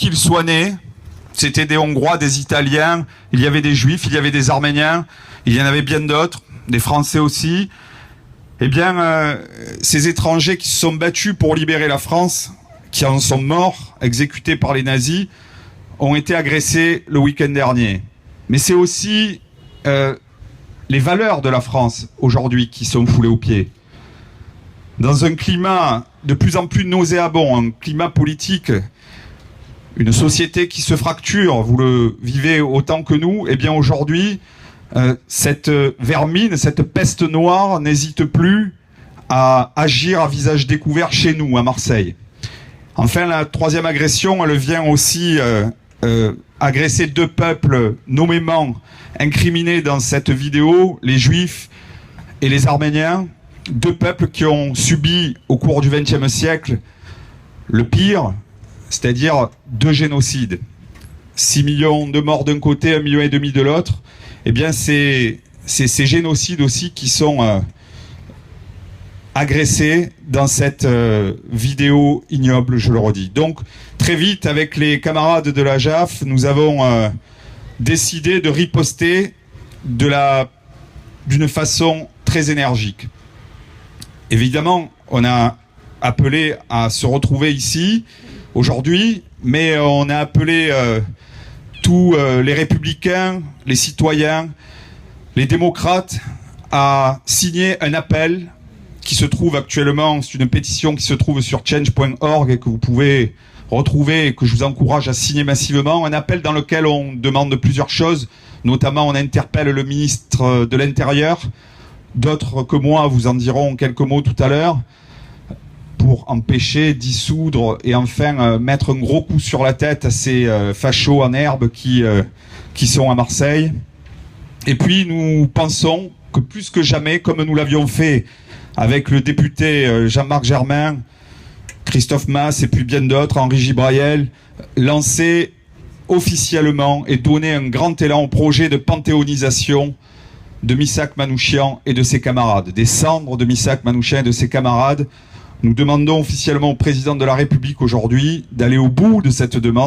qu'ils soient nés, c'était des Hongrois, des Italiens, il y avait des Juifs, il y avait des Arméniens, il y en avait bien d'autres, des Français aussi. Eh bien, ces étrangers qui se sont battus pour libérer la France, qui en sont morts, exécutés par les nazis, ont été agressés le week-end dernier. Mais c'est aussi les valeurs de la France aujourd'hui qui sont foulées aux pieds. Dans un climat de plus en plus nauséabond, un climat politique, une société qui se fracture, vous le vivez autant que nous, eh bien aujourd'hui, cette vermine, cette peste noire n'hésite plus à agir à visage découvert chez nous, à Marseille. Enfin, la troisième agression, elle vient aussi agresser deux peuples nommément incriminés dans cette vidéo, les Juifs et les Arméniens, deux peuples qui ont subi au cours du XXe siècle le pire, c'est-à-dire deux génocides. 6 millions de morts d'un côté, 1,5 million de l'autre. Eh bien, c'est ces génocides aussi qui sont agressés dans cette vidéo ignoble, je le redis. Donc, très vite, avec les camarades de la JAF, nous avons décidé de riposter d'une façon très énergique. Évidemment, on a appelé à se retrouver ici aujourd'hui, mais on a appelé tous les républicains, les citoyens, les démocrates à signer un appel qui se trouve actuellement, c'est une pétition qui se trouve sur change.org et que vous pouvez retrouver et que je vous encourage à signer massivement, un appel dans lequel on demande plusieurs choses, notamment on interpelle le ministre de l'Intérieur, d'autres que moi vous en diront quelques mots tout à l'heure, pour empêcher, dissoudre et enfin mettre un gros coup sur la tête à ces fachos en herbe qui sont à Marseille. Et puis nous pensons que plus que jamais, comme nous l'avions fait avec le député Jean-Marc Germain, Christophe Masse et puis bien d'autres, Henri Gibraïel, lancer officiellement et donner un grand élan au projet de panthéonisation de Missak Manouchian et de ses camarades, des cendres de Missak Manouchian et de ses camarades. Nous demandons officiellement au président de la République aujourd'hui d'aller au bout de cette demande.